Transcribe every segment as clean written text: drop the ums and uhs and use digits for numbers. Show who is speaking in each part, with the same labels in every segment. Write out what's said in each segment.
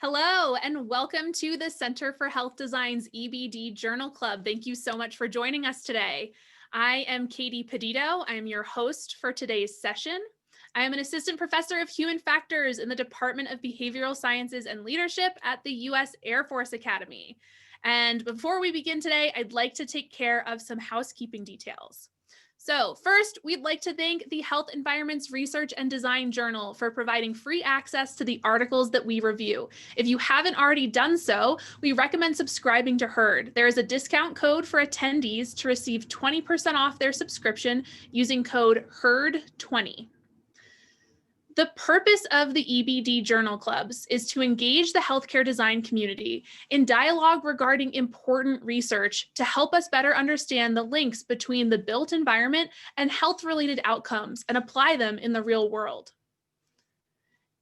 Speaker 1: Hello, and welcome to the Center for Health Design's EBD Journal Club. Thank you so much for joining us today. I am Katie Pedito. I am your host for today's session. I am an assistant professor of human factors in the Department of Behavioral Sciences and Leadership at the U.S. Air Force Academy. And before we begin today, I'd like to take care of some housekeeping details. So first, we'd like to thank the Health Environments Research and Design Journal for providing free access to the articles that we review. If you haven't already done so, we recommend subscribing to HERD. There is a discount code for attendees to receive 20% off their subscription using code HERD20. The purpose of the EBD Journal Clubs is to engage the healthcare design community in dialogue regarding important research to help us better understand the links between the built environment and health-related outcomes and apply them in the real world.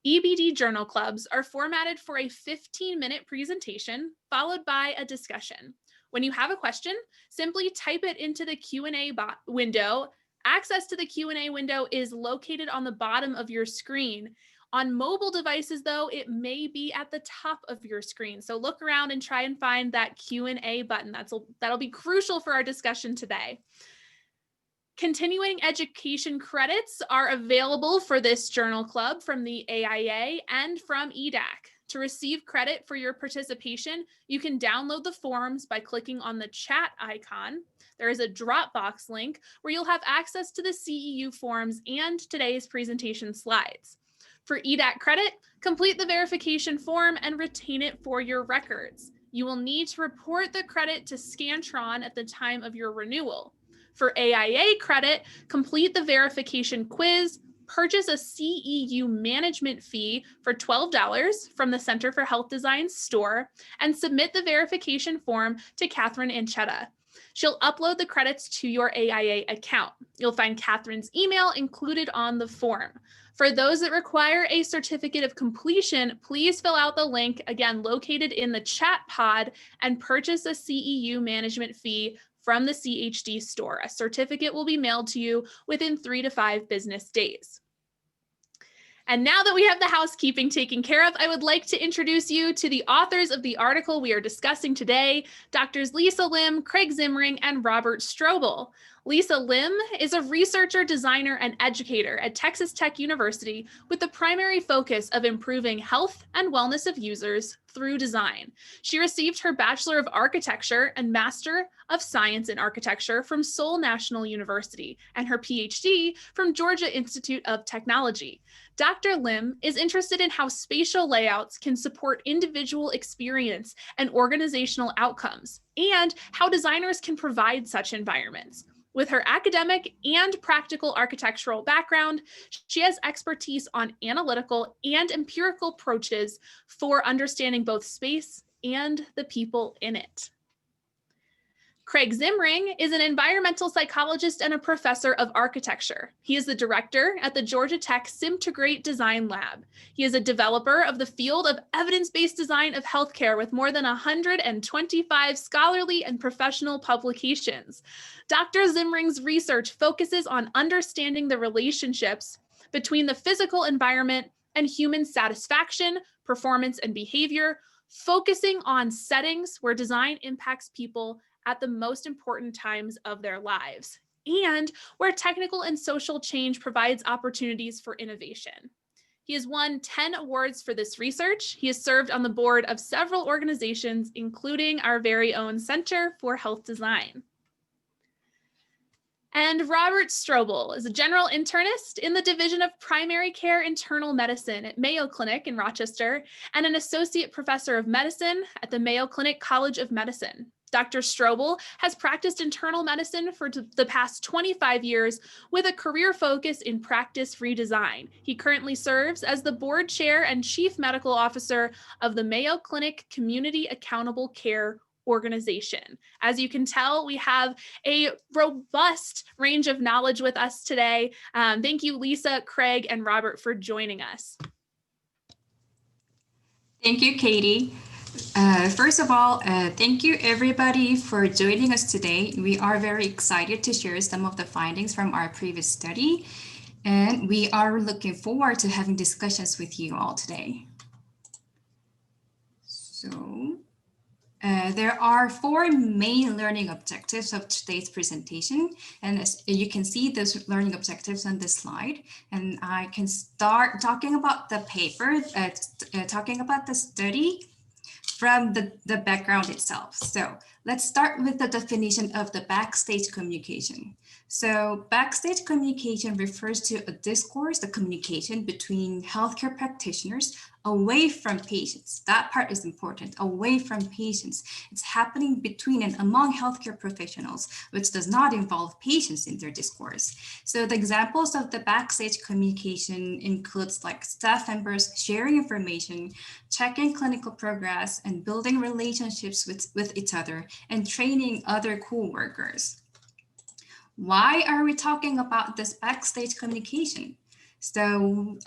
Speaker 1: EBD Journal Clubs are formatted for a 15-minute presentation followed by a discussion. When you have a question, simply type it into the Q&A window. Access to the Q&A window is located on the bottom of your screen. On mobile devices, though, it may be at the top of your screen. So look around and try and find that Q&A button. That'll be crucial for our discussion today. Continuing education credits are available for this journal club from the AIA and from EDAC. To receive credit for your participation, you can download the forms by clicking on the chat icon. There is a Dropbox link where you'll have access to the CEU forms and today's presentation slides. For EDAC credit, complete the verification form and retain it for your records. You will need to report the credit to Scantron at the time of your renewal. For AIA credit, complete the verification quiz, purchase a CEU management fee for $12 from the Center for Health Design store, and submit the verification form to Catherine Anchetta. She'll upload the credits to your AIA account. You'll find Catherine's email included on the form. For those that require a certificate of completion, please fill out the link, again, located in the chat pod, and purchase a CEU management fee from the CHD store. A certificate will be mailed to you within 3 to 5 business days. And now that we have the housekeeping taken care of, I would like to introduce you to the authors of the article we are discussing today, Drs. Lisa Lim, Craig Zimring, and Robert Strobel. Lisa Lim is a researcher, designer, and educator at Texas Tech University with the primary focus of improving health and wellness of users through design. She received her Bachelor of Architecture and Master of Science in Architecture from Seoul National University and her PhD from Georgia Institute of Technology. Dr. Lim is interested in how spatial layouts can support individual experience and organizational outcomes, and how designers can provide such environments. With her academic and practical architectural background, she has expertise on analytical and empirical approaches for understanding both space and the people in it. Craig Zimring is an environmental psychologist and a professor of architecture. He is the director at the Georgia Tech Simtegrate Design Lab. He is a developer of the field of evidence-based design of healthcare with more than 125 scholarly and professional publications. Dr. Zimring's research focuses on understanding the relationships between the physical environment and human satisfaction, performance, and behavior, focusing on settings where design impacts people at the most important times of their lives, and where technical and social change provides opportunities for innovation. He has won 10 awards for this research. He has served on the board of several organizations, including our very own Center for Health Design. And Robert Strobel is a general internist in the Division of Primary Care Internal Medicine at Mayo Clinic in Rochester and an associate professor of medicine at the Mayo Clinic College of Medicine. Dr. Strobel has practiced internal medicine for the past 25 years with a career focus in practice redesign. He currently serves as the board chair and chief medical officer of the Mayo Clinic Community Accountable Care Organization. As you can tell, we have a robust range of knowledge with us today. Thank you, Lisa, Craig, and Robert for joining us.
Speaker 2: Thank you, Katie. First of all, thank you everybody for joining us today. We are very excited to share some of the findings from our previous study, and we are looking forward to having discussions with you all today. So there are 4 main learning objectives of today's presentation. And as you can see those learning objectives on this slide. And I can start talking about the paper, talking about the study from the background itself. So let's start with the definition of the backstage communication. So backstage communication refers to a discourse, the communication between healthcare practitioners away from patients. That part is important, away from patients. It's happening between and among healthcare professionals, which does not involve patients in their discourse. So the examples of the backstage communication includes like staff members sharing information, checking clinical progress, and building relationships with each other, and training other co-workers. Why are we talking about this backstage communication? So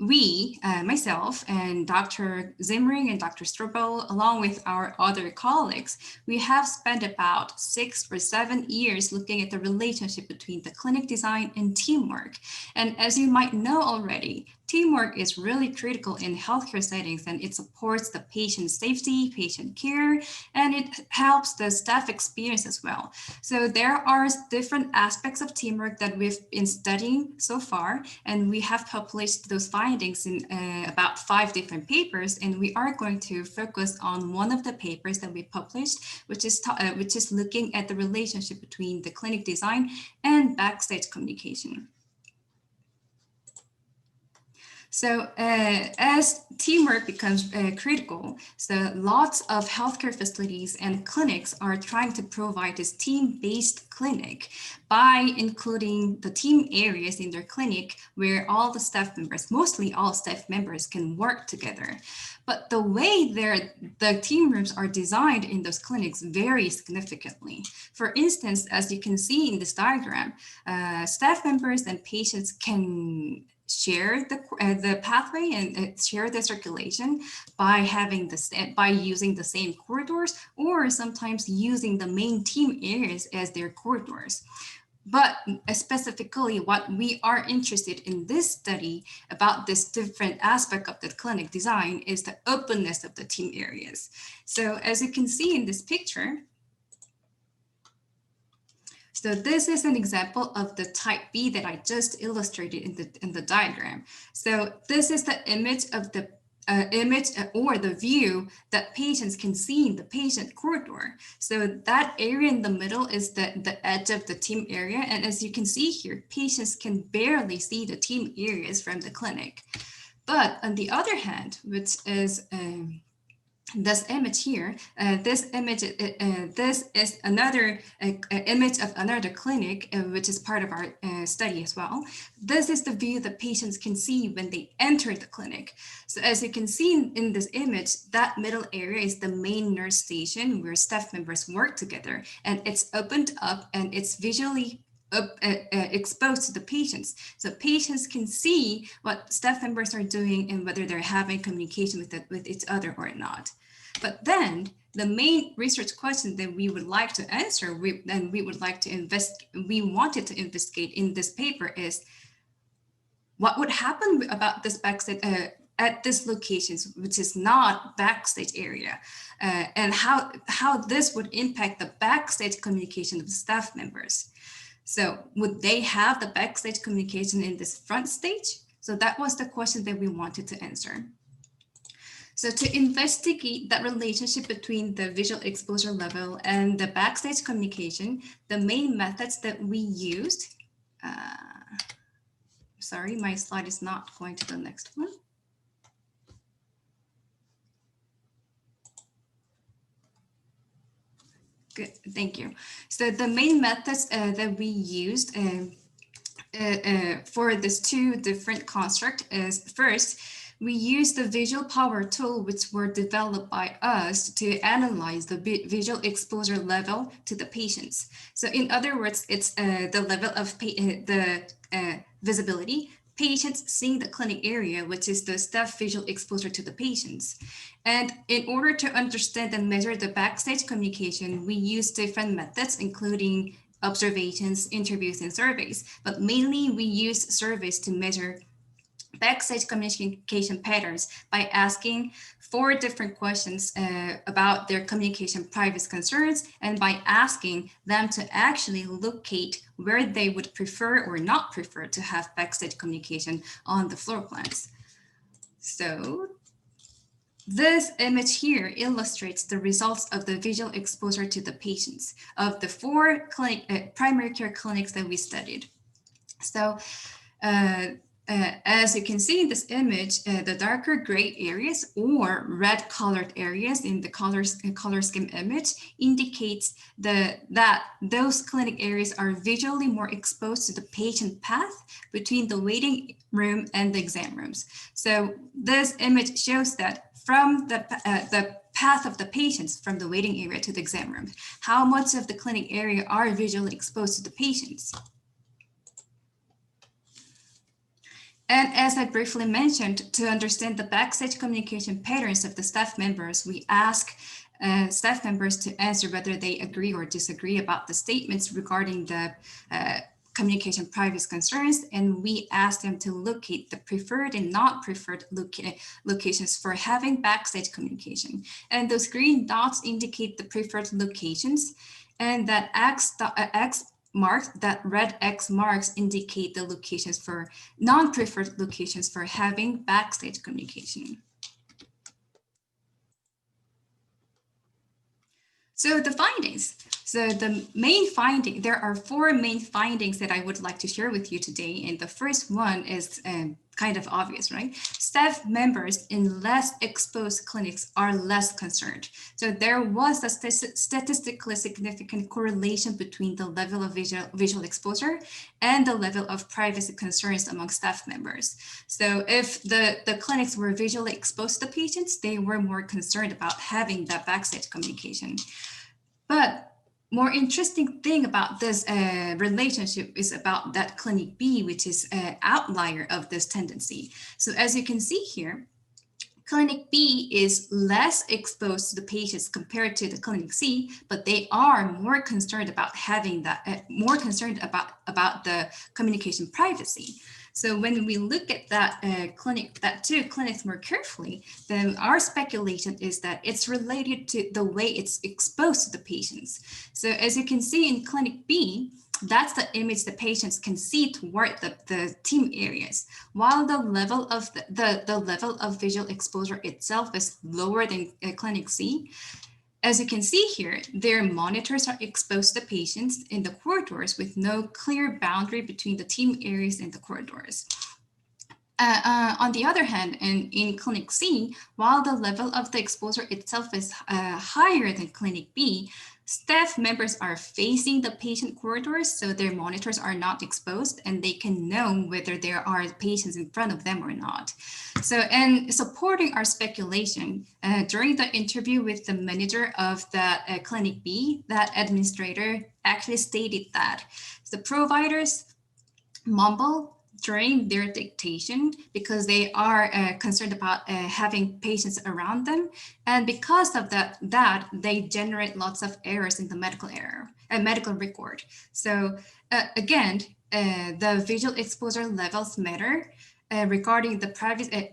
Speaker 2: myself and Dr. Zimring and Dr. Strobel, along with our other colleagues, we have spent about 6 or 7 years looking at the relationship between the clinic design and teamwork. And as you might know already, teamwork is really critical in healthcare settings, and it supports the patient safety, patient care, and it helps the staff experience as well. So there are different aspects of teamwork that we've been studying so far, and we have published those findings in about 5 different papers, and we are going to focus on one of the papers that we published, which is looking at the relationship between the clinic design and backstage communication. So as teamwork becomes critical, so lots of healthcare facilities and clinics are trying to provide this team-based clinic by including the team areas in their clinic where all the staff members, mostly all staff members, can work together. But the way the team rooms are designed in those clinics vary significantly. For instance, as you can see in this diagram, staff members and patients can share the pathway and share the circulation by using the same corridors, or sometimes using the main team areas as their corridors. But specifically, what we are interested in this study about this different aspect of the clinic design is the openness of the team areas. So as you can see in this picture, so this is an example of the type B that I just illustrated in the diagram. So this is the image of the or the view that patients can see in the patient corridor. So that area in the middle is the edge of the team area. And as you can see here, patients can barely see the team areas from the clinic. But on the other hand, which is this image here, this is another image of another clinic, which is part of our study as well. This is the view that patients can see when they enter the clinic. So as you can see in this image, that middle area is the main nurse station where staff members work together, and it's opened up and it's visually exposed to the patients. So patients can see what staff members are doing and whether they're having communication with each other or not. But then the main research question that we would like to answer, we wanted to investigate in this paper is what would happen about this backstage at this locations, which is not backstage area, and how this would impact the backstage communication of the staff members. So would they have the backstage communication in this front stage? So that was the question that we wanted to answer. So to investigate that relationship between the visual exposure level and the backstage communication, the main methods that we used, sorry, my slide is not going to the next one. Good, thank you. So the main methods that we used for this 2 different constructs is first, we use the visual power tool, which were developed by us to analyze the visual exposure level to the patients. So in other words, it's the level of visibility, patients seeing the clinic area, which is the staff visual exposure to the patients. And in order to understand and measure the backstage communication, we use different methods, including observations, interviews, and surveys. But mainly we use surveys to measure backstage communication patterns by asking 4 different questions about their communication privacy concerns, and by asking them to actually locate where they would prefer or not prefer to have backstage communication on the floor plans. So this image here illustrates the results of the visual exposure to the patients of the 4 primary care clinics that we studied. So as you can see in this image, the darker gray areas or red colored areas in the color scheme image indicates that those clinic areas are visually more exposed to the patient path between the waiting room and the exam rooms. So this image shows that from the path of the patients from the waiting area to the exam room, how much of the clinic area are visually exposed to the patients. And as I briefly mentioned, to understand the backstage communication patterns of the staff members, we ask staff members to answer whether they agree or disagree about the statements regarding the communication privacy concerns, and we ask them to locate the preferred and not preferred locations for having backstage communication. And those green dots indicate the preferred locations, and that red X marks indicate the locations for non-preferred locations for having backstage communication. So the findings. So the main finding, there are 4 main findings that I would like to share with you today. And the first one is kind of obvious, right? Staff members in less exposed clinics are less concerned. So there was a statistically significant correlation between the level of visual exposure and the level of privacy concerns among staff members. So if the clinics were visually exposed to patients, they were more concerned about having that backstage communication. But more interesting thing about this relationship is about that clinic B, which is an outlier of this tendency. So as you can see here, clinic B is less exposed to the patients compared to the clinic C, but they are more concerned about having that, more concerned about the communication privacy. So when we look at that that 2 clinics more carefully, then our speculation is that it's related to the way it's exposed to the patients. So as you can see in clinic B, that's the image the patients can see toward the team areas, while the level of the level of visual exposure itself is lower than clinic C. As you can see here, their monitors are exposed to patients in the corridors with no clear boundary between the team areas and the corridors. On the other hand, in clinic C, while the level of the exposure itself is higher than clinic B, staff members are facing the patient corridors, so their monitors are not exposed and they can know whether there are patients in front of them or not. So, and supporting our speculation, during the interview with the manager of the clinic B, that administrator actually stated that the providers mumble during their dictation because they are concerned about having patients around them, and because of that they generate lots of errors in the medical record. So again, the visual exposure levels matter regarding the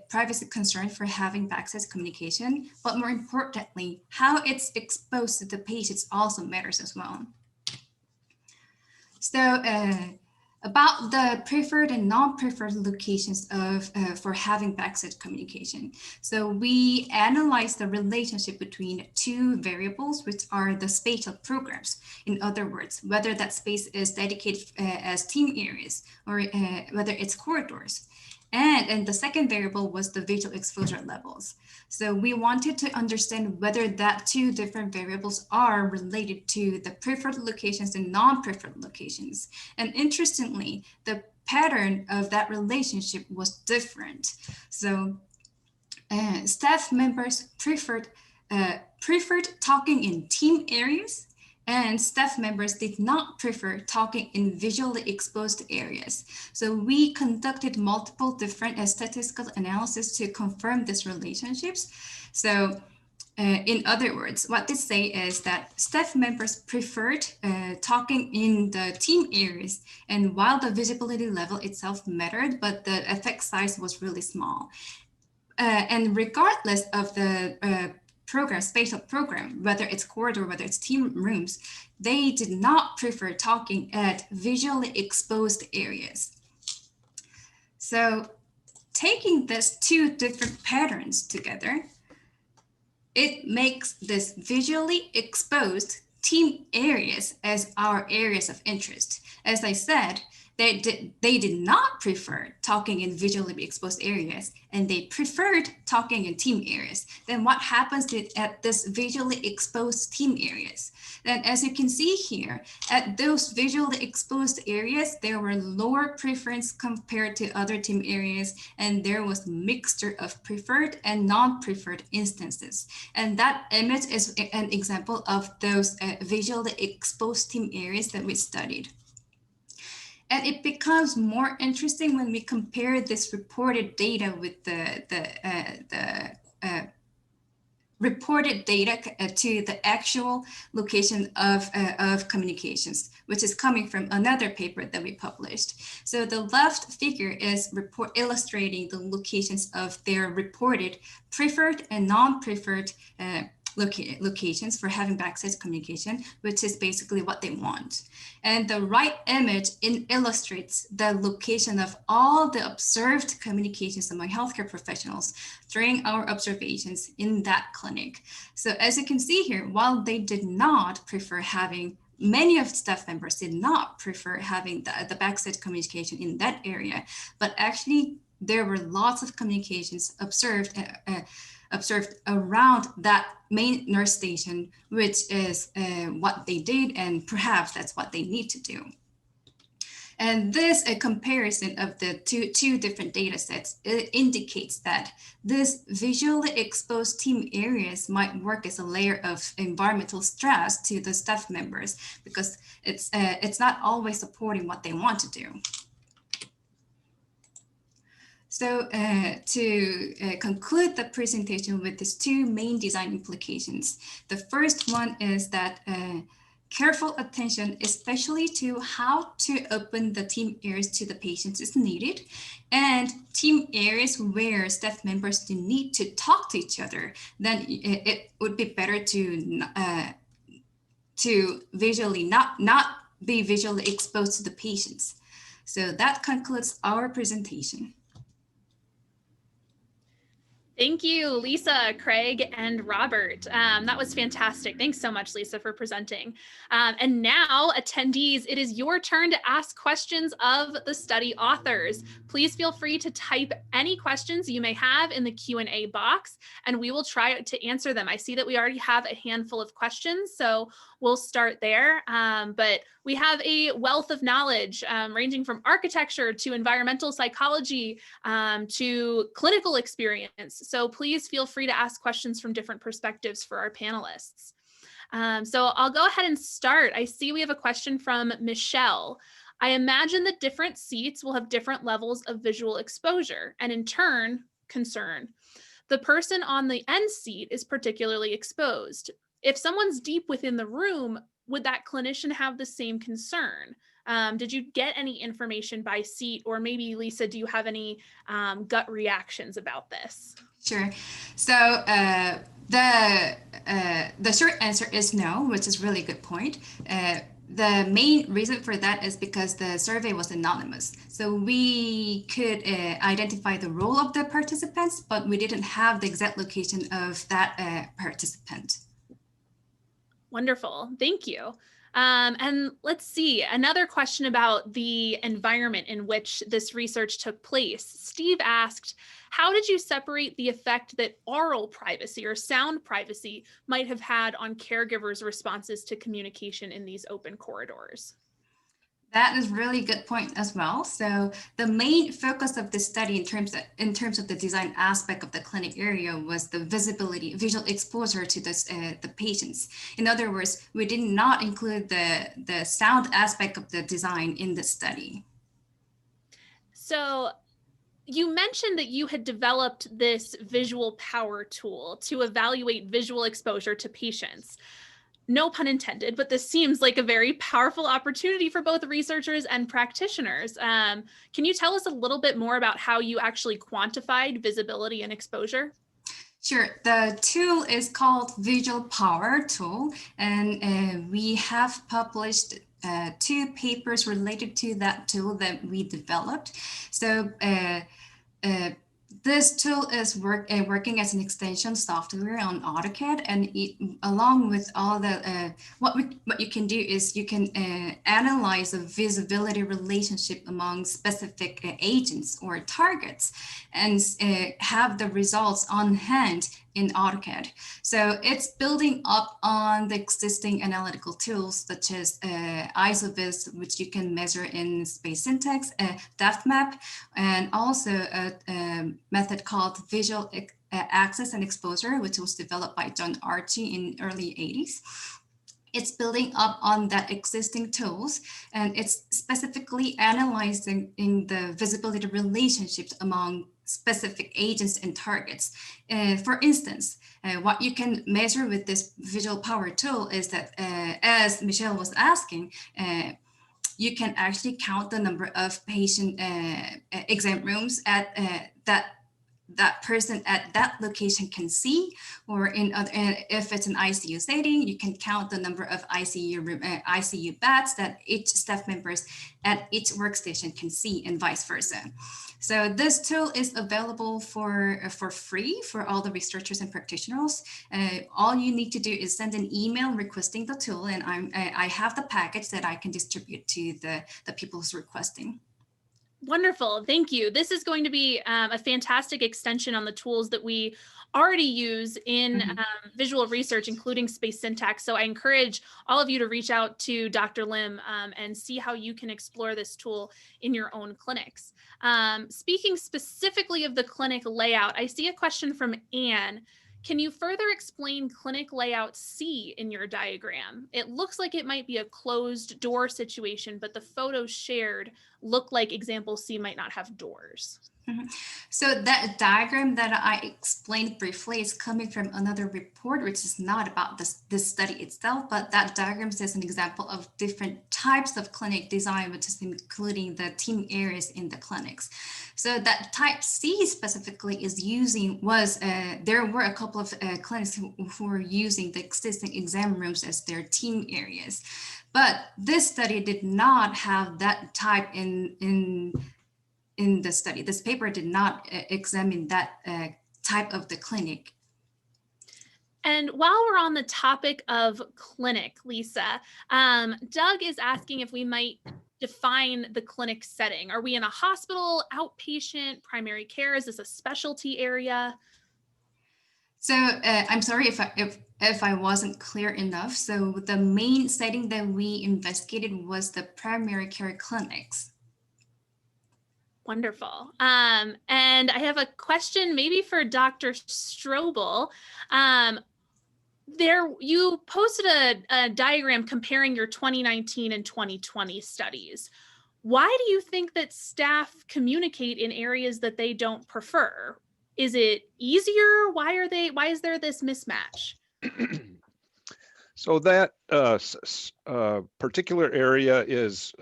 Speaker 2: privacy concern for having backstage communication, but more importantly, how it's exposed to the patients also matters as well. So about the preferred and non-preferred locations for having backstage communication. So we analyzed the relationship between 2 variables, which are the spatial programs. In other words, whether that space is dedicated as team areas or whether it's corridors. And the second variable was the visual exposure levels. So we wanted to understand whether that 2 different variables are related to the preferred locations and non-preferred locations. And interestingly, the pattern of that relationship was different. So staff members preferred talking in team areas, and staff members did not prefer talking in visually exposed areas. So we conducted multiple different statistical analysis to confirm these relationships. So In other words, what they say is that staff members preferred talking in the team areas, and while the visibility level itself mattered, but the effect size was really small. And regardless of the program, spatial program, whether it's corridor, whether it's team rooms, they did not prefer talking at visually exposed areas. So taking these two different patterns together, it makes this visually exposed team areas as our areas of interest. As I said, they did not prefer talking in visually exposed areas, and they preferred talking in team areas. Then what happens at this visually exposed team areas? Then as you can see here, at those visually exposed areas, there were lower preference compared to other team areas, and there was a mixture of preferred and non-preferred instances. And that image is an example of those visually exposed team areas that we studied. And it becomes more interesting when we compare this reported data with the reported data to the actual location of communications, which is coming from another paper that we published. So the left figure is illustrating the locations of their reported preferred and non-preferred locations for having backstage communication, which is basically what they want. And the right image illustrates the location of all the observed communications among healthcare professionals during our observations in that clinic. So as you can see here, while they did not prefer having, many of staff members did not prefer having the backstage communication in that area, but actually there were lots of communications observed around that main nurse station, which is what they did, and perhaps that's what they need to do. And this comparison of the two different data sets indicates that this visually exposed team areas might work as a layer of environmental stress to the staff members, because it's not always supporting what they want to do. So to conclude the presentation with these two main design implications, the first one is that careful attention, especially to how to open the team areas to the patients, is needed, and team areas where staff members do need to talk to each other, then it would be better to visually not be visually exposed to the patients. So that concludes our presentation.
Speaker 1: Thank you, Lisa, Craig, and Robert. That was fantastic. Thanks so much, Lisa, for presenting. And now, attendees, it is your turn to ask questions of the study authors. Please feel free to type any questions you may have in the Q&A box, and we will try to answer them. I see that we already have a handful of questions, so we'll start there. But we have a wealth of knowledge ranging from architecture to environmental psychology to clinical experience. So please feel free to ask questions from different perspectives for our panelists. So I'll go ahead and start. I see we have a question from Michelle. I imagine that different seats will have different levels of visual exposure and in turn, concern. The person on the end seat is particularly exposed. If someone's deep within the room, would that clinician have the same concern? Did you get any information by seat, or maybe Lisa, do you have any gut reactions about this?
Speaker 2: Sure. So the short answer is no, which is really a good point. The main reason for that is because the survey was anonymous. So we could identify the role of the participants, but we didn't have the exact location of that participant.
Speaker 1: Wonderful. Thank you. And let's see, another question about the environment in which this research took place. Steve asked, how did you separate the effect that oral privacy or sound privacy might have had on caregivers' responses to communication in these open corridors?
Speaker 2: That is really a good point as well. So the main focus of this study in terms of the design aspect of the clinic area was the visibility, visual exposure to the patients. In other words, we did not include the sound aspect of the design in the study.
Speaker 1: So You mentioned that you had developed this visual power tool to evaluate visual exposure to patients. No pun intended, but this seems like a very powerful opportunity for both researchers and practitioners. Can you tell us a little bit more about how you actually quantified visibility and exposure?
Speaker 2: Sure. The tool is called Visual Power Tool, and we have published two papers related to that tool that we developed. So uh, this tool is working as an extension software on AutoCAD, and along with all the what you can do is you can analyze a visibility relationship among specific agents or targets, and have the results on hand in AutoCAD. So it's building up on the existing analytical tools such as ISOVIS, which you can measure in space syntax, depth map, and also a method called visual access and exposure, which was developed by John Archie in early 80s. It's building up on that existing tools, and it's specifically analyzing in the visibility relationships among specific agents and targets. For instance, what you can measure with this visual power tool is that, as Michelle was asking, you can actually count the number of patient exam rooms at that person at that location can see, or in other, if it's an ICU setting, you can count the number of ICU beds that each staff members at each workstation can see, and vice versa. So this tool is available for free for all the researchers and practitioners. All you need to do is send an email requesting the tool, and I have the package that I can distribute to the people who's requesting.
Speaker 1: Wonderful. Thank you. This is going to be a fantastic extension on the tools that we already use in visual research, including space syntax. So I encourage all of you to reach out to Dr. Lim and see how you can explore this tool in your own clinics. Speaking specifically of the clinic layout, I see a question from Anne. Can you further explain clinic layout C in your diagram? It looks like it might be a closed door situation, but the photos shared look like example C might not have doors.
Speaker 2: So that diagram that I explained briefly is coming from another report, which is not about this study itself, but that diagram is an example of different types of clinic design, which is including the team areas in the clinics. So that type C specifically is there were a couple of clinics who were using the existing exam rooms as their team areas. But this study did not have that type in the study. This paper did not examine that type of the clinic.
Speaker 1: And while we're on the topic of clinic, Lisa, Doug is asking if we might define the clinic setting. Are we in a hospital, outpatient, primary care? Is this a specialty area?
Speaker 2: So I'm sorry if I wasn't clear enough. So the main setting that we investigated was the primary care clinics.
Speaker 1: Wonderful. And I have a question maybe for Dr. Strobel. You posted a diagram comparing your 2019 and 2020 studies. Why do you think that staff communicate in areas that they don't prefer? Is it easier? Why is there this mismatch?
Speaker 3: So that particular area is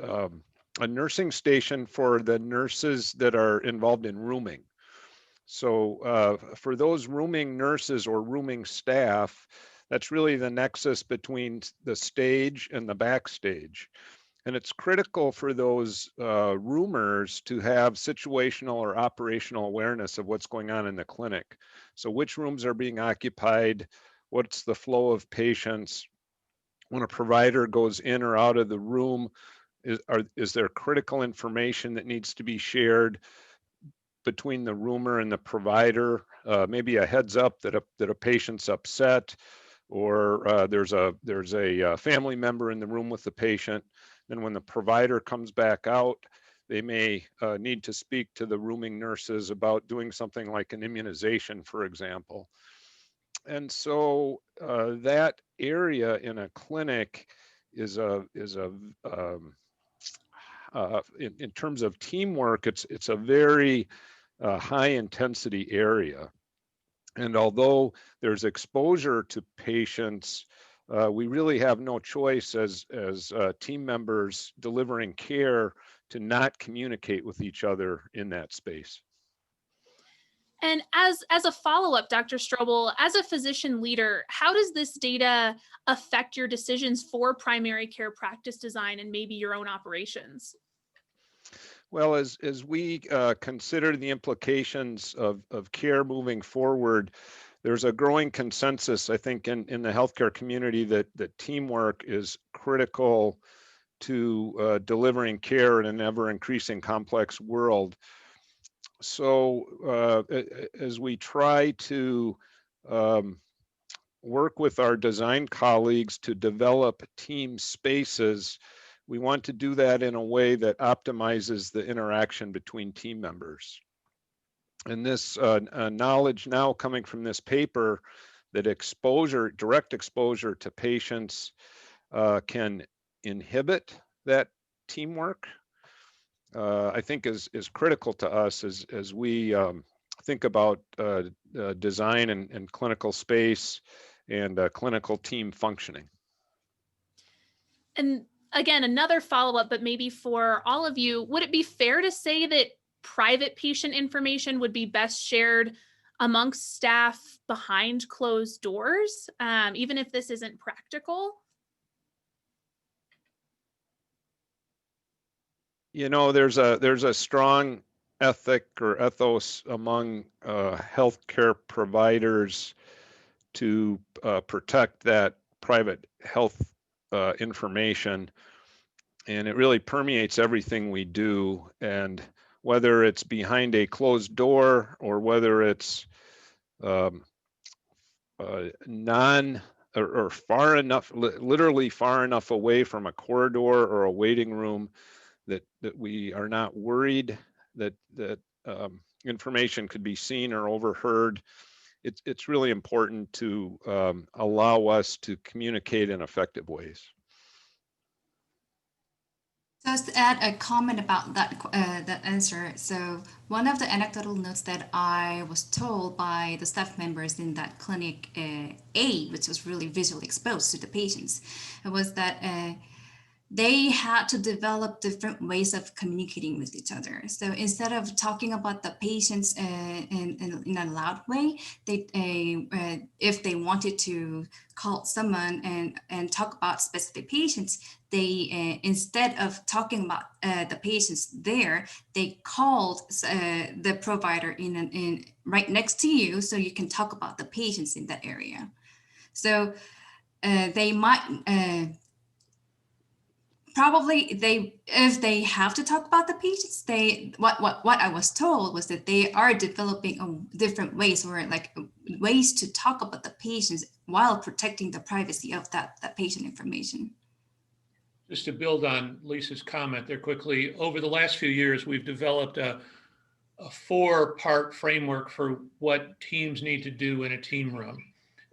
Speaker 3: a nursing station for the nurses that are involved in rooming. So for those rooming nurses or rooming staff, that's really the nexus between the stage and the backstage. And it's critical for those roomers to have situational or operational awareness of what's going on in the clinic. So which rooms are being occupied, what's the flow of patients, when a provider goes in or out of the room, is there critical information that needs to be shared between the roomer and the provider? Maybe a heads up that a patient's upset, or there's a family member in the room with the patient. Then when the provider comes back out, they may need to speak to the rooming nurses about doing something like an immunization, for example. And so that area in a clinic is in terms of teamwork, it's a very high intensity area. And although there's exposure to patients, we really have no choice as team members delivering care to not communicate with each other in that space.
Speaker 1: And as a follow-up, Dr. Strobel, as a physician leader, how does this data affect your decisions for primary care practice design and maybe your own operations?
Speaker 3: Well, as we consider the implications of care moving forward, there's a growing consensus, I think, in the healthcare community that teamwork is critical to delivering care in an ever increasing complex world. So as we try to work with our design colleagues to develop team spaces, we want to do that in a way that optimizes the interaction between team members. And this knowledge now coming from this paper that direct exposure to patients can inhibit that teamwork, I think is critical to us as we think about design and clinical space and clinical team functioning.
Speaker 1: And again, another follow-up, but maybe for all of you, would it be fair to say that private patient information would be best shared amongst staff behind closed doors, even if this isn't practical?
Speaker 3: You know, there's a strong ethic or ethos among healthcare providers to protect that private health information, and it really permeates everything we do. And whether it's behind a closed door or whether it's non or far enough, literally far enough away from a corridor or a waiting room that we are not worried that information could be seen or overheard. It's really important to allow us to communicate in effective ways.
Speaker 2: Just to add a comment about that answer. So one of the anecdotal notes that I was told by the staff members in that clinic A, which was really visually exposed to the patients, was that they had to develop different ways of communicating with each other. So instead of talking about the patients in a loud way, they if they wanted to call someone and talk about specific patients, they instead of talking about the patients there, they called the provider in right next to you, so you can talk about the patients in that area. So they might. Probably if they have to talk about the patients, what I was told was that they are developing different ways or like ways to talk about the patients while protecting the privacy of that patient information.
Speaker 4: Just to build on Lisa's comment there quickly, over the last few years, we've developed a 4-part framework for what teams need to do in a team room.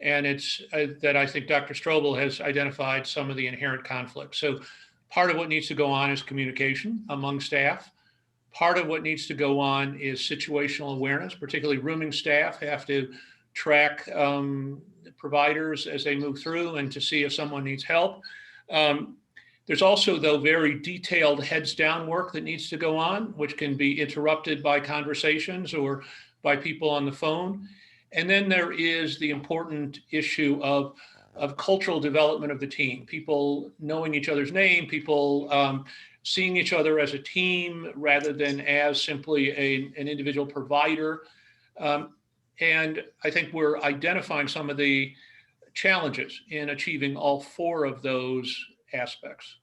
Speaker 4: And it's that I think Dr. Strobel has identified some of the inherent conflicts. So part of what needs to go on is communication among staff. Part of what needs to go on is situational awareness, particularly rooming staff have to track providers as they move through and to see if someone needs help. There's also, though, very detailed heads down work that needs to go on, which can be interrupted by conversations or by people on the phone. And then there is the important issue of cultural development of the team, people knowing each other's name, people seeing each other as a team rather than as simply an individual provider. And I think we're identifying some of the challenges in achieving all 4 of those aspects.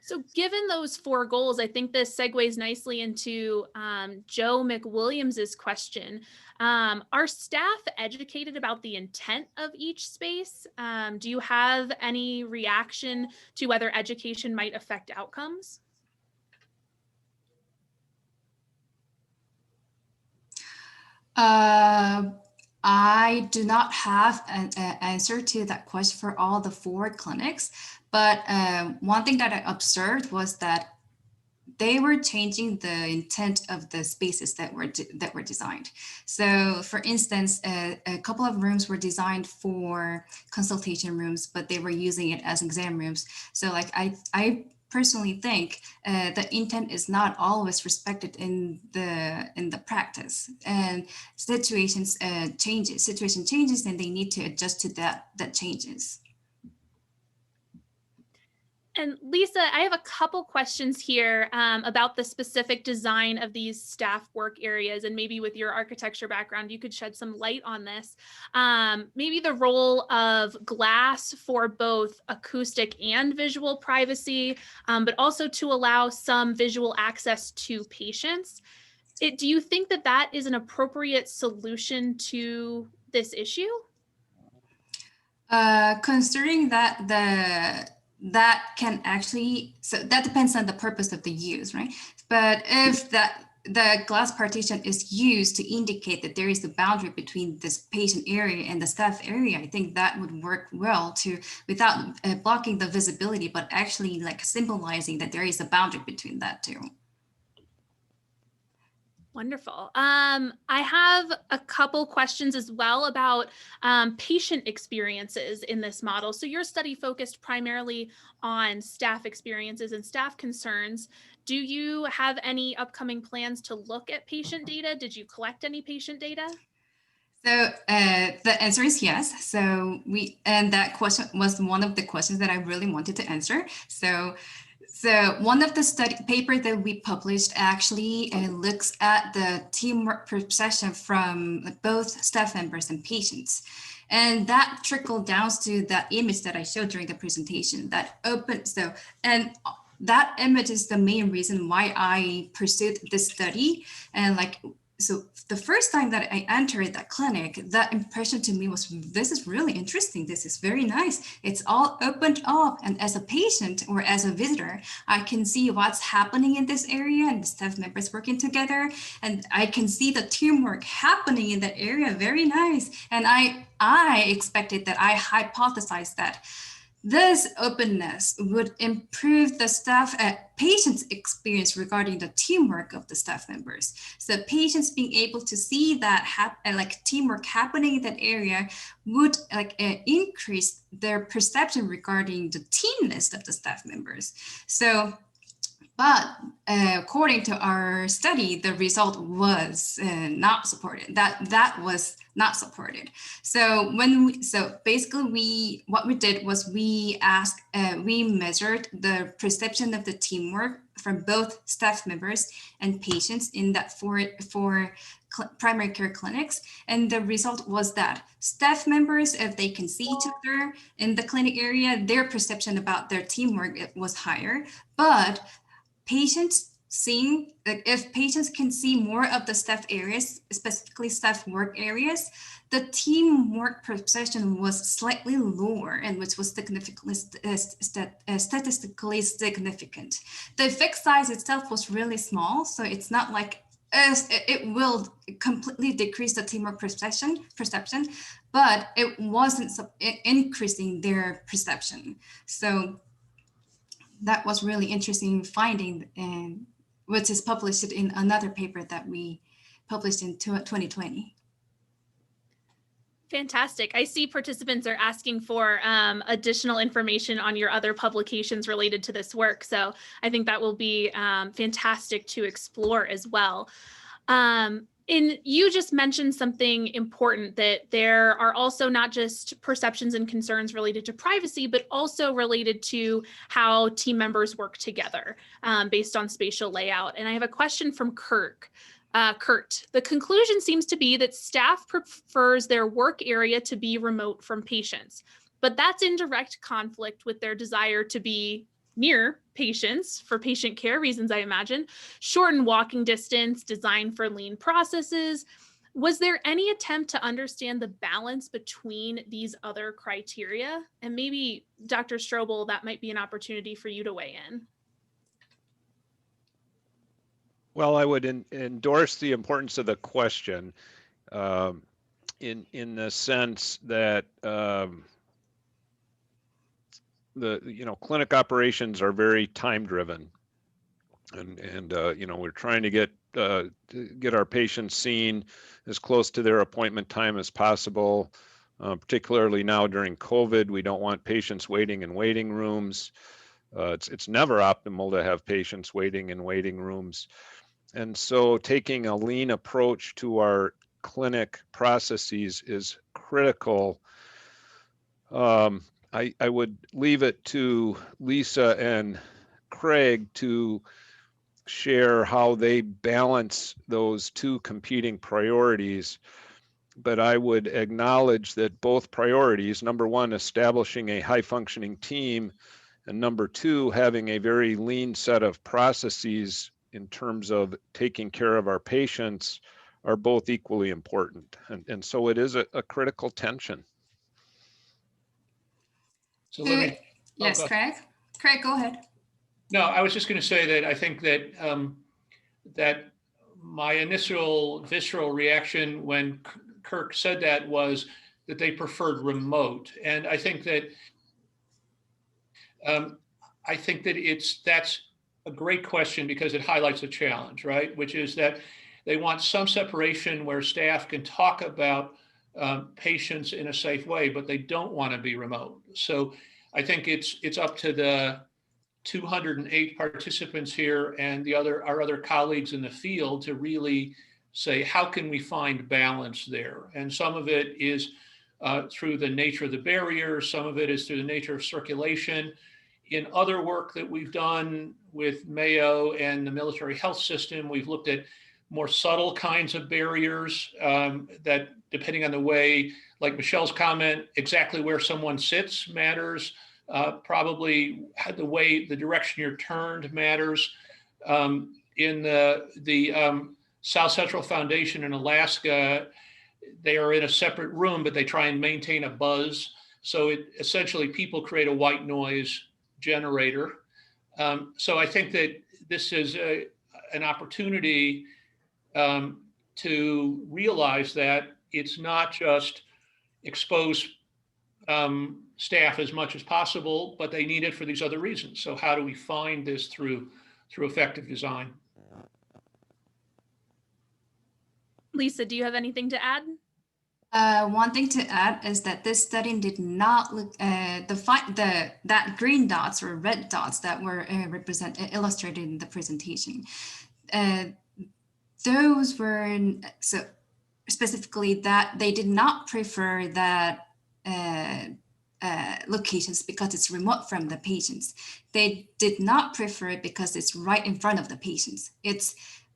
Speaker 1: So given those 4 goals, I think this segues nicely into Joe McWilliams's question. Are staff educated about the intent of each space? Do you have any reaction to whether education might affect outcomes?
Speaker 2: I do not have an answer to that question for all the 4 clinics, but one thing that I observed was that they were changing the intent of the spaces that were designed. So for instance, a couple of rooms were designed for consultation rooms, but they were using it as exam rooms. So like I personally think the intent is not always respected in the practice, and situation changes, and they need to adjust to that changes.
Speaker 1: And Lisa, I have a couple questions here about the specific design of these staff work areas, and maybe with your architecture background, you could shed some light on this. Maybe the role of glass for both acoustic and visual privacy, but also to allow some visual access to patients. Do you think that that is an appropriate solution to this issue?
Speaker 2: Considering that that can actually, so that depends on the purpose of the use, right? But if the glass partition is used to indicate that there is a boundary between this patient area and the staff area, I think that would work well without blocking the visibility, but actually like symbolizing that there is a boundary between that two.
Speaker 1: Wonderful. I have a couple questions as well about patient experiences in this model. So your study focused primarily on staff experiences and staff concerns. Do you have any upcoming plans to look at patient data? Did you collect any patient data?
Speaker 2: So the answer is yes. So and that question was one of the questions that I really wanted to answer. So one of the study paper that we published actually looks at the teamwork perception from both staff members and patients. And that trickled down to that image that I showed during the presentation, that open. And that image is the main reason why I pursued this study. And so the first time that I entered that clinic, that impression to me was, this is really interesting. This is very nice. It's all opened up. And as a patient or as a visitor, I can see what's happening in this area and the staff members working together. And I can see the teamwork happening in that area. Very nice. And I expected that, I hypothesized that this openness would improve the patients' experience regarding the teamwork of the staff members. So patients being able to see that teamwork happening in that area would increase their perception regarding the teamness of the staff members. So, but according to our study, the result was not supported. That was not supported. So basically what we did was we measured the perception of the teamwork from both staff members and patients in that four primary care clinics. And the result was that staff members, if they can see each other in the clinic area, their perception about their teamwork was higher. But if patients can see more of the staff areas, specifically staff work areas, the teamwork perception was slightly lower, and which was statistically significant. The effect size itself was really small, so it's not like it will completely decrease the teamwork perception, but it wasn't increasing their perception. So that was really interesting finding, and which is published in another paper that we published in 2020.
Speaker 1: Fantastic. I see participants are asking for additional information on your other publications related to this work. So I think that will be fantastic to explore as well. And you just mentioned something important, that there are also not just perceptions and concerns related to privacy, but also related to how team members work together based on spatial layout. And I have a question from Kurt. The conclusion seems to be that staff prefers their work area to be remote from patients, but that's in direct conflict with their desire to be near patients for patient care reasons, I imagine, shorten walking distance, design for lean processes. Was there any attempt to understand the balance between these other criteria? And maybe Dr. Strobel, that might be an opportunity for you to weigh in.
Speaker 3: Well, I would endorse the importance of the question in the sense that clinic operations are very time driven, And you know, we're trying to get our patients seen as close to their appointment time as possible. Particularly now during COVID, we don't want patients waiting in waiting rooms. It's never optimal to have patients waiting in waiting rooms. And so taking a lean approach to our clinic processes is critical. I would leave it to Lisa and Craig to share how they balance those two competing priorities. But I would acknowledge that both priorities, number one, establishing a high functioning team, and number two, having a very lean set of processes in terms of taking care of our patients, are both equally important. And so it is a critical tension.
Speaker 4: So let me.
Speaker 2: Yes, Craig. Craig, go ahead.
Speaker 4: No, I was just going to say that I think that that my initial visceral reaction when Kirk said that was that they preferred remote, and I think that that's a great question because it highlights a challenge, right? Which is that they want some separation where staff can talk about patients in a safe way, but they don't want to be remote. So I think it's up to the 208 participants here and our other colleagues in the field to really say, how can we find balance there? And some of it is through the nature of the barrier, some of it is through the nature of circulation. In other work that we've done with Mayo and the military health system, we've looked at more subtle kinds of barriers that, depending on the way, like Michelle's comment, exactly where someone sits matters. Probably the direction you're turned matters. In the South Central Foundation in Alaska, they are in a separate room, but they try and maintain a buzz. So essentially people create a white noise generator. So I think that this is an opportunity to realize that it's not just expose staff as much as possible, but they need it for these other reasons. So how do we find this through effective design?
Speaker 1: Lisa, do you have anything to add?
Speaker 2: One thing to add is that this study did not look that green dots or red dots that were illustrated in the presentation. Those were so specifically that they did not prefer that locations because it's remote from the patients. They did not prefer it because it's right in front of the patients. It's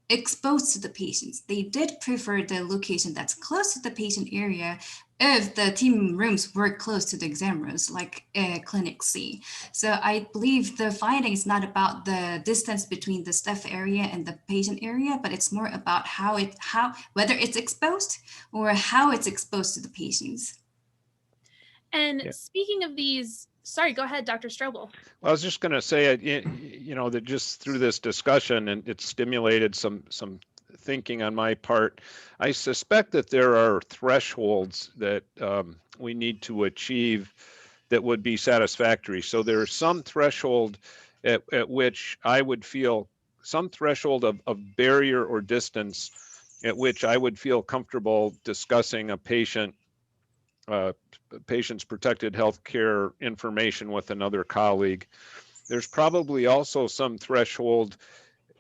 Speaker 2: exposed to the patients. They did prefer the location that's close to the patient area if the team rooms were close to the exam rooms, like Clinic C. So I believe the finding is not about the distance between the staff area and the patient area, but it's more about whether it's exposed or how it's exposed to the patients.
Speaker 1: And speaking of these, sorry, go ahead, Dr. Strobel.
Speaker 3: Well, I was just going to say, you know, that just through this discussion, and it stimulated some thinking on my part. I suspect that there are thresholds that we need to achieve that would be satisfactory. So there's some threshold at which I would feel some threshold of barrier or distance at which I would feel comfortable discussing a patient's protected health care information with another colleague. There's probably also some threshold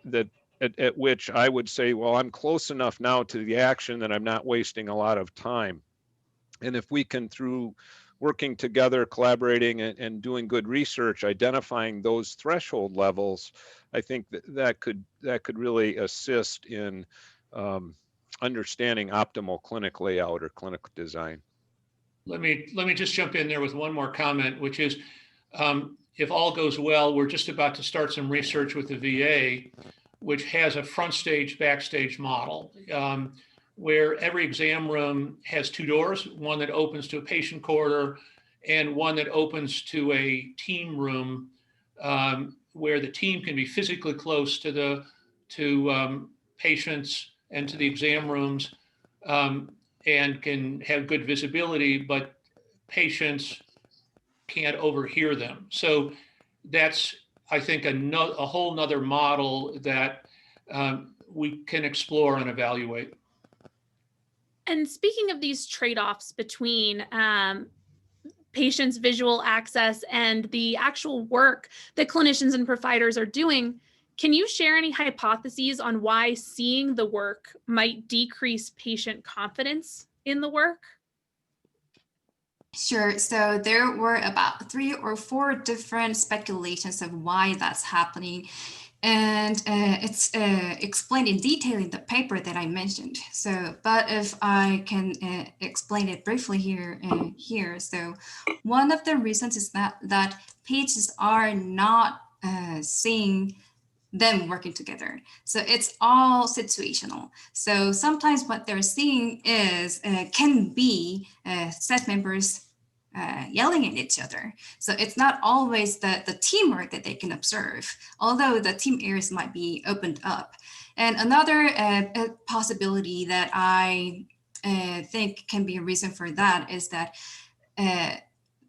Speaker 3: that at which I would say, well, I'm close enough now to the action that I'm not wasting a lot of time. And if we can, through working together, collaborating and doing good research, identifying those threshold levels, I think that could really assist in understanding optimal clinic layout or clinical design.
Speaker 4: Let me just jump in there with one more comment, which is, if all goes well, we're just about to start some research with the VA, which has a front stage, backstage model, where every exam room has two doors, one that opens to a patient corridor and one that opens to a team room, where the team can be physically close to patients and to the exam rooms, and can have good visibility, but patients can't overhear them. So that's I think, a whole nother model that we can explore and evaluate.
Speaker 1: And speaking of these trade-offs between patients' visual access and the actual work that clinicians and providers are doing, can you share any hypotheses on why seeing the work might decrease patient confidence in the work?
Speaker 2: Sure. So there were about 3 or 4 different speculations of why that's happening. And it's explained in detail in the paper that I mentioned. So, but if I can explain it briefly here, So one of the reasons is that patients are not seeing them working together. So it's all situational. So sometimes what they're seeing is can be staff members yelling at each other. So it's not always the teamwork that they can observe, although the team areas might be opened up. And another possibility that I think can be a reason for that is that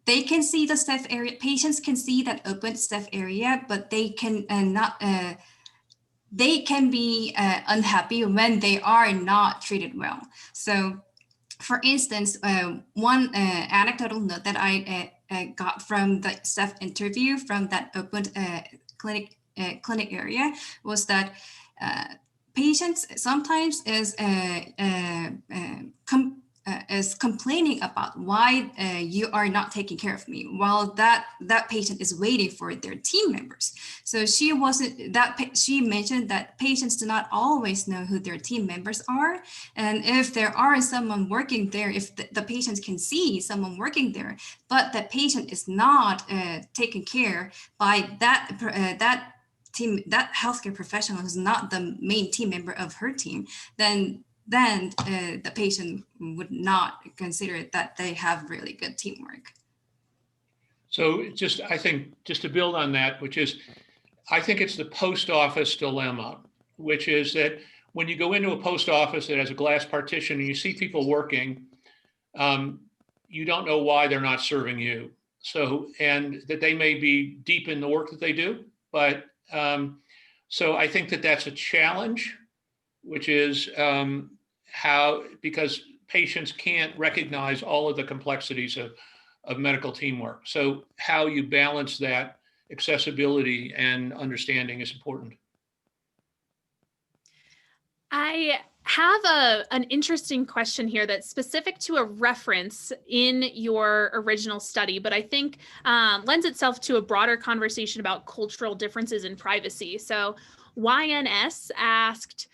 Speaker 2: they can see the staff area, patients can see that open staff area, but they can not, they can be unhappy when they are not treated well. So for instance, one anecdotal note that I got from the staff interview from that open clinic area was that patients sometimes is complaining about why you are not taking care of me, while that patient is waiting for their team members. So she mentioned that patients do not always know who their team members are, and if there are someone working there, if the patients can see someone working there, but the patient is not taken care by that team, that healthcare professional who's not the main team member of her team, then the patient would not consider that they have really good teamwork.
Speaker 4: So I think just to build on that, I think it's the post office dilemma, which is that when you go into a post office that has a glass partition and you see people working, you don't know why they're not serving you. So, and that they may be deep in the work that they do, but so I think that that's a challenge, which is because patients can't recognize all of the complexities of medical teamwork. So how you balance that accessibility and understanding is important.
Speaker 1: I have an interesting question here that's specific to a reference in your original study, but I think lends itself to a broader conversation about cultural differences in privacy. So YNS asked,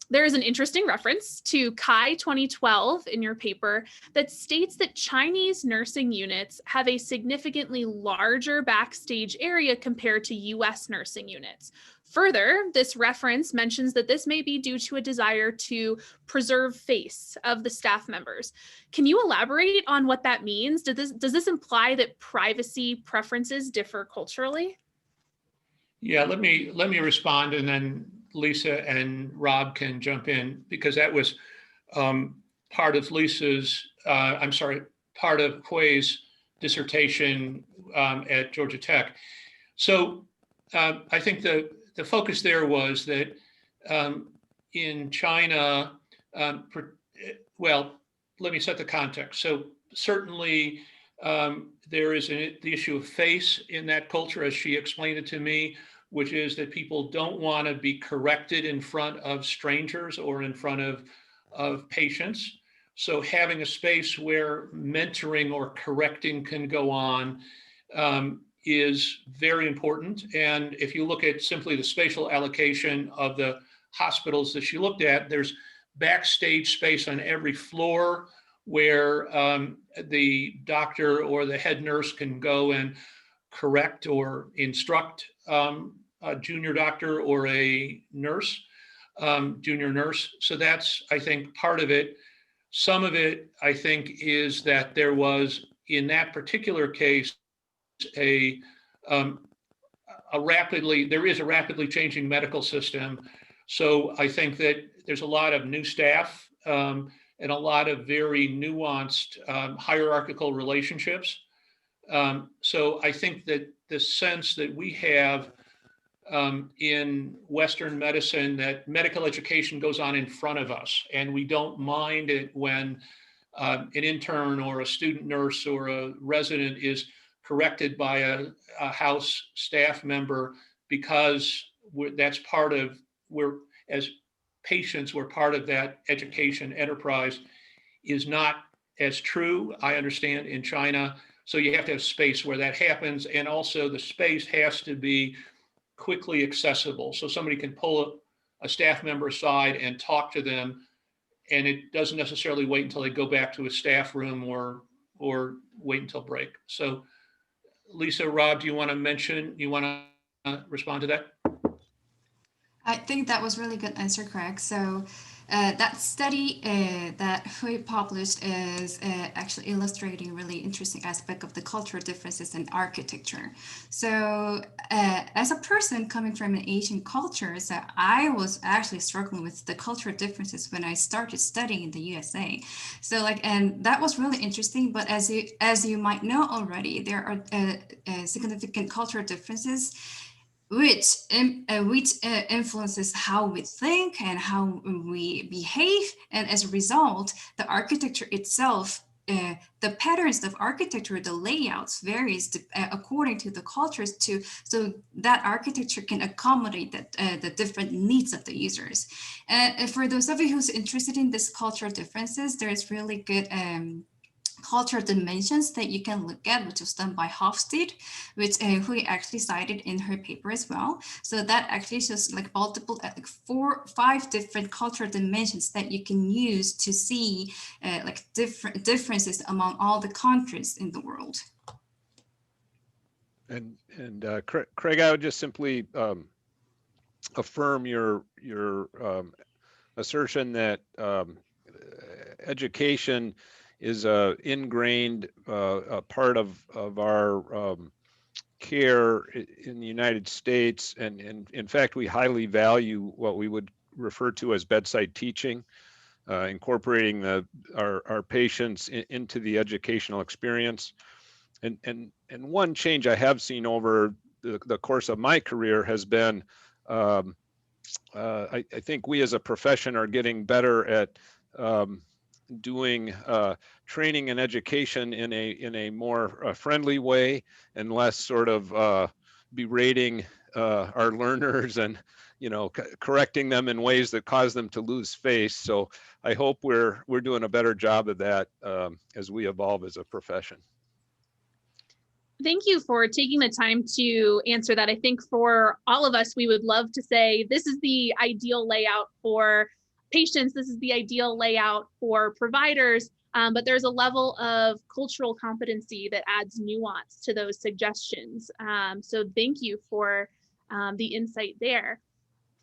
Speaker 1: there is an interesting reference to Kai 2012 in your paper that states that Chinese nursing units have a significantly larger backstage area compared to US nursing units. Further, this reference mentions that this may be due to a desire to preserve face of the staff members. Can you elaborate on what that means? Does this imply that privacy preferences differ culturally?
Speaker 4: Yeah, let me respond, and then Lisa and Rob can jump in, because that was part of part of Hui's dissertation at Georgia Tech. So I think the focus there was that in China, well, let me set the context. So certainly there is the issue of face in that culture, as she explained it to me, which is that people don't want to be corrected in front of strangers or in front of patients. So having a space where mentoring or correcting can go on is very important. And if you look at simply the spatial allocation of the hospitals that she looked at, there's backstage space on every floor where the doctor or the head nurse can go and correct or instruct a junior doctor or a nurse, junior nurse. So that's, I think, part of it. Some of it, I think, is that there was, in that particular case, there is a rapidly changing medical system. So I think that there's a lot of new staff and a lot of very nuanced hierarchical relationships. So I think that the sense that we have in Western medicine, that medical education goes on in front of us, and we don't mind it when an intern or a student nurse or a resident is corrected by a house staff member, because that's part of, as patients, we're part of that education enterprise, is not as true, I understand, in China. So you have to have space where that happens. And also the space has to be quickly accessible. So somebody can pull a staff member aside and talk to them, and it doesn't necessarily wait until they go back to a staff room or wait until break. So Lisa, Rob, do you want to respond to that?
Speaker 2: I think that was really good answer, Craig. So that study that we published is actually illustrating really interesting aspect of the cultural differences in architecture. So as a person coming from an Asian culture, so I was actually struggling with the cultural differences when I started studying in the USA. So and that was really interesting. But as you might know already, there are significant cultural differences which influences how we think and how we behave. And as a result, the architecture itself, the patterns of architecture, the layouts varies according to the cultures too, so that architecture can accommodate the different needs of the users. And for those of you who's interested in this cultural differences, there's really good cultural dimensions that you can look at, which was done by Hofstede, which who actually cited in her paper as well. So that actually shows multiple, 4 or 5 different cultural dimensions that you can use to see different differences among all the countries in the world.
Speaker 3: And Craig, I would just simply affirm your assertion that education is a ingrained a part of our care in the United States, and in fact we highly value what we would refer to as bedside teaching, incorporating our patients into the educational experience. And one change I have seen over the course of my career has been I think we as a profession are getting better at doing training and education in a more friendly way, and less sort of berating our learners and correcting them in ways that cause them to lose face. So I hope we're doing a better job of that as we evolve as a profession.
Speaker 1: Thank you for taking the time to answer that. I think for all of us, we would love to say this is the ideal layout for patients, this is the ideal layout for providers, but there's a level of cultural competency that adds nuance to those suggestions. So thank you for the insight there.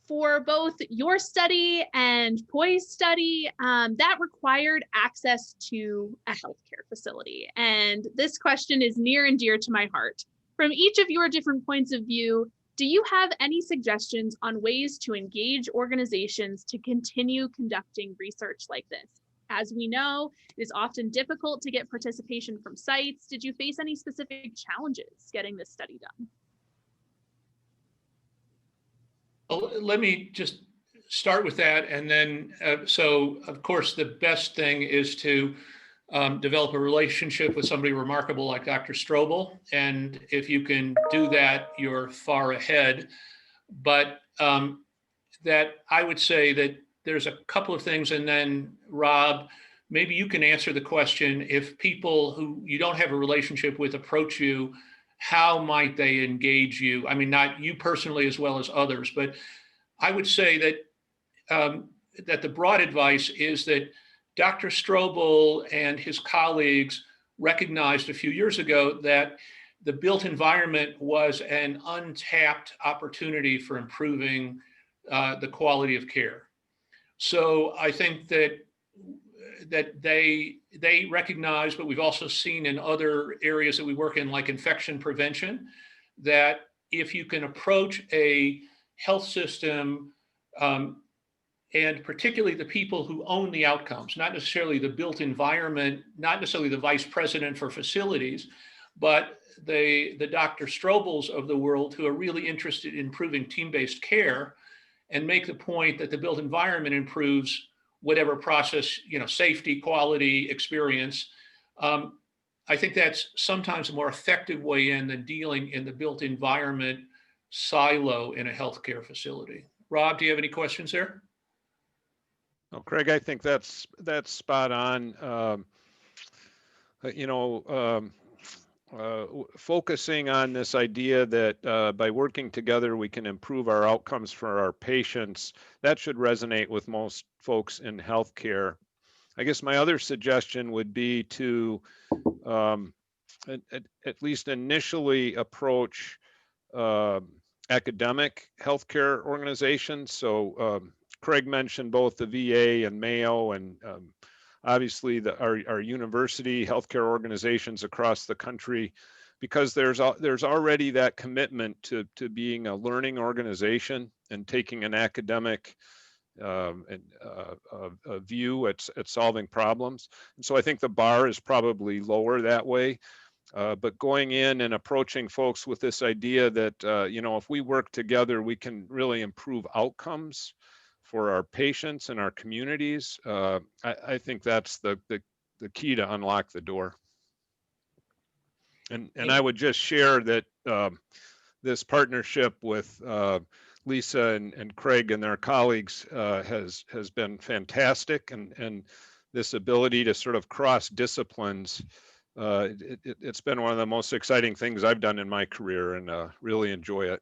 Speaker 1: For both your study and Poi's study, that required access to a healthcare facility. And this question is near and dear to my heart. From each of your different points of view, do you have any suggestions on ways to engage organizations to continue conducting research like this? As we know, it is often difficult to get participation from sites. Did you face any specific challenges getting this study done?
Speaker 4: Let me just start with that. And then, so of course, the best thing is to develop a relationship with somebody remarkable like Dr. Strobel. And if you can do that, you're far ahead. But that I would say that there's a couple of things. And then Rob, maybe you can answer the question, if people who you don't have a relationship with approach you, how might they engage you? I mean, not you personally as well as others, but I would say that that the broad advice is that Dr. Strobel and his colleagues recognized a few years ago that the built environment was an untapped opportunity for improving the quality of care. So I think that they recognize, but we've also seen in other areas that we work in, like infection prevention, that if you can approach a health system, and particularly the people who own the outcomes, not necessarily the built environment, not necessarily the vice president for facilities, but the Dr. Strobels of the world who are really interested in improving team-based care and make the point that the built environment improves whatever process, safety, quality, experience. I think that's sometimes a more effective way in than dealing in the built environment silo in a healthcare facility. Rob, do you have any questions there?
Speaker 3: Oh, Craig, I think that's spot on. Focusing on this idea that by working together, we can improve our outcomes for our patients, that should resonate with most folks in healthcare. I guess my other suggestion would be to at least initially approach academic healthcare organizations. So Craig mentioned both the VA and Mayo, and obviously our university healthcare organizations across the country, because there's already that commitment to being a learning organization and taking an academic a view at solving problems. And so I think the bar is probably lower that way. But going in and approaching folks with this idea that, if we work together, we can really improve outcomes for our patients and our communities. I think that's the key to unlock the door. And I would just share that this partnership with Lisa and Craig and their colleagues has been fantastic, and this ability to sort of cross disciplines, it's been one of the most exciting things I've done in my career, and really enjoy it.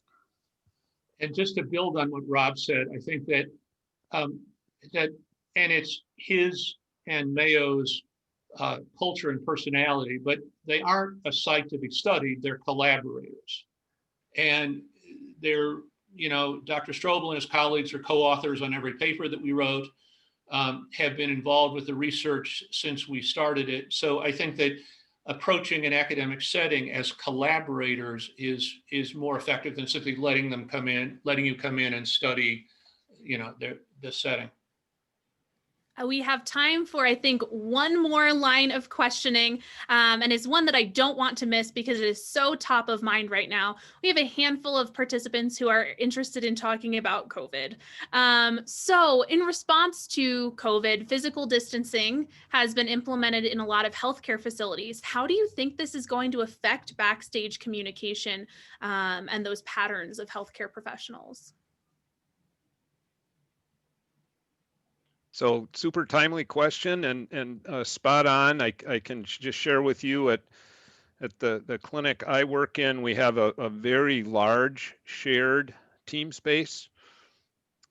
Speaker 4: And just to build on what Rob said, I think that and it's his and Mayo's culture and personality, but they aren't a site to be studied, they're collaborators. And they're, Dr. Strobel and his colleagues are co-authors on every paper that we wrote, have been involved with the research since we started it. So I think that approaching an academic setting as collaborators is more effective than simply letting you come in and study, the setting.
Speaker 1: We have time for, I think, one more line of questioning, and it's one that I don't want to miss because it is so top of mind right now. We have a handful of participants who are interested in talking about COVID. So in response to COVID, physical distancing has been implemented in a lot of healthcare facilities. How do you think this is going to affect backstage communication and those patterns of healthcare professionals?
Speaker 3: So super timely question, and spot on. I can just share with you at the clinic I work in, we have a very large shared team space.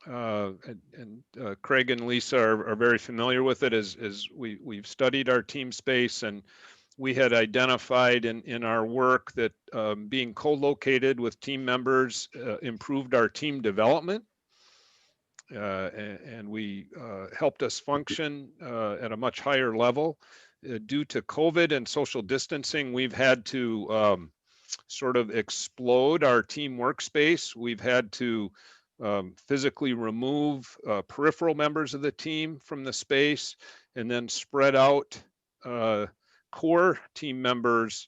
Speaker 3: And Craig and Lisa are very familiar with it, as we've studied our team space, and we had identified in our work that being co-located with team members improved our team development. And we helped us function at a much higher level. Due to COVID and social distancing, we've had to sort of explode our team workspace. We've had to physically remove peripheral members of the team from the space, and then spread out core team members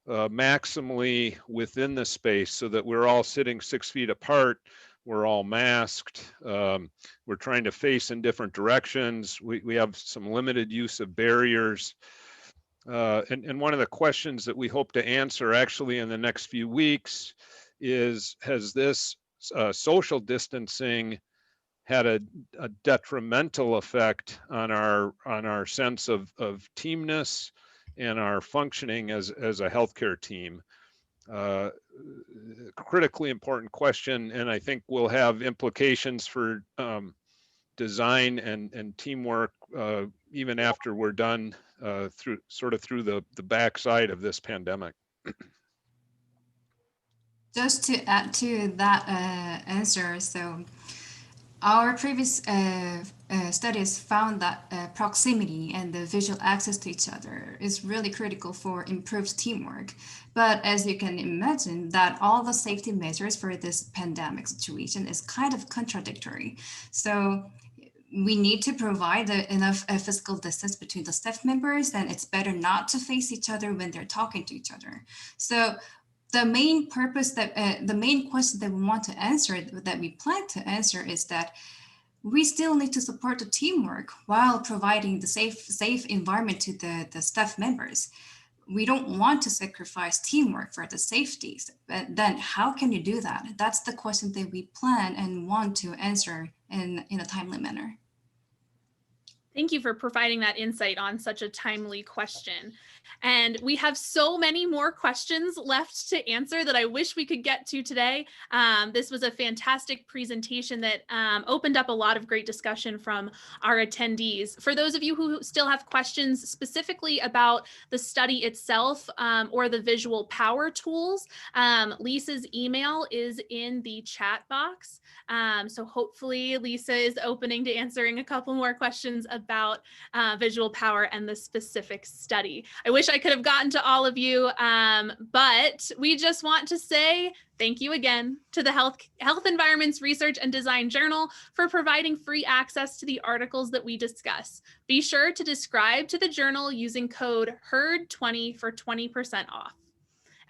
Speaker 3: maximally within the space, so that we're all sitting 6 feet apart. We're all masked. We're trying to face in different directions. We have some limited use of barriers. And one of the questions that we hope to answer actually in the next few weeks is, has this social distancing had a detrimental effect on our sense of teamness and our functioning as a healthcare team? Critically important question, and I think will have implications for design and teamwork even after we're done through the backside of this pandemic.
Speaker 2: Just to add to that answer, so our previous studies found that proximity and the visual access to each other is really critical for improved teamwork. But as you can imagine, that all the safety measures for this pandemic situation is kind of contradictory. So we need to provide enough physical distance between the staff members, and it's better not to face each other when they're talking to each other. So the main purpose the main question that we want to answer, that we plan to answer, is that we still need to support the teamwork while providing the safe environment to the staff members. We don't want to sacrifice teamwork for the safeties, but then how can you do that? That's the question that we plan and want to answer in a timely manner.
Speaker 1: Thank you for providing that insight on such a timely question. And we have so many more questions left to answer that I wish we could get to today. This was a fantastic presentation that opened up a lot of great discussion from our attendees. For those of you who still have questions specifically about the study itself or the visual power tools, Lisa's email is in the chat box. So hopefully Lisa is opening to answering a couple more questions about visual power and the specific study. I wish I could have gotten to all of you, but we just want to say thank you again to the Health Environments Research and Design Journal for providing free access to the articles that we discuss. Be sure to subscribe to the journal using code HERD20 for 20% off.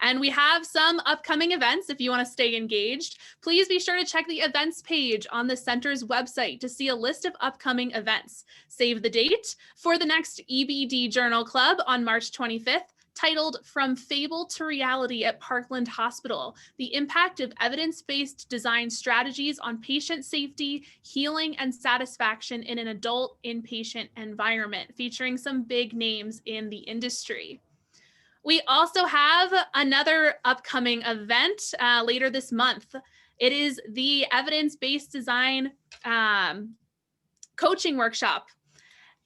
Speaker 1: And we have some upcoming events if you want to stay engaged. Please be sure to check the events page on the center's website to see a list of upcoming events. Save the date for the next EBD Journal Club on March 25th, titled From Fable to Reality at Parkland Hospital, the impact of evidence-based design strategies on patient safety, healing, and satisfaction in an adult inpatient environment, featuring some big names in the industry. We also have another upcoming event later this month. It is the evidence-based design coaching workshop.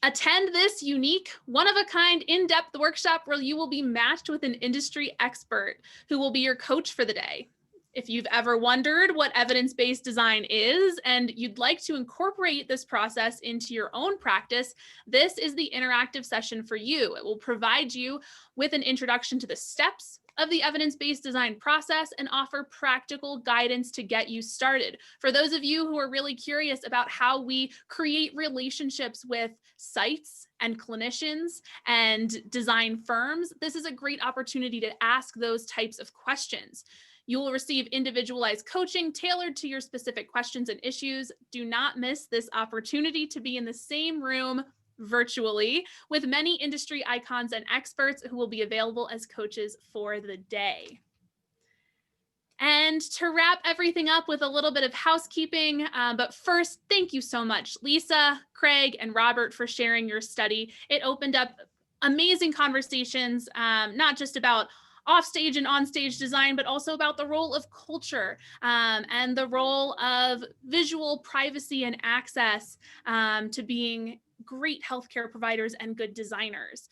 Speaker 1: Attend this unique, one-of-a-kind, in-depth workshop where you will be matched with an industry expert who will be your coach for the day. If you've ever wondered what evidence-based design is and you'd like to incorporate this process into your own practice, this is the interactive session for you. It will provide you with an introduction to the steps of the evidence-based design process and offer practical guidance to get you started. For those of you who are really curious about how we create relationships with sites and clinicians and design firms, this is a great opportunity to ask those types of questions. You will receive individualized coaching tailored to your specific questions and issues. Do not miss this opportunity to be in the same room virtually with many industry icons and experts who will be available as coaches for the day. And to wrap everything up with a little bit of housekeeping, but first, thank you so much, Lisa, Craig, and Robert, for sharing your study. It opened up amazing conversations, not just about offstage and onstage design, but also about the role of culture and the role of visual privacy and access to being great healthcare providers and good designers.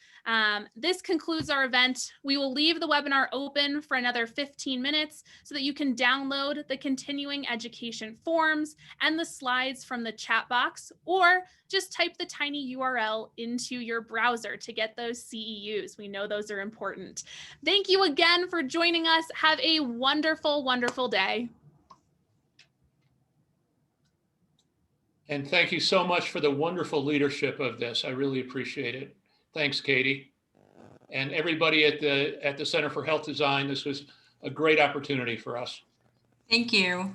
Speaker 1: This concludes our event. We will leave the webinar open for another 15 minutes so that you can download the continuing education forms and the slides from the chat box, or just type the tiny URL into your browser to get those CEUs. We know those are important. Thank you again for joining us. Have a wonderful, wonderful day.
Speaker 4: And thank you so much for the wonderful leadership of this. I really appreciate it. Thanks, Katie. And everybody at the Center for Health Design, this was a great opportunity for us.
Speaker 2: Thank you.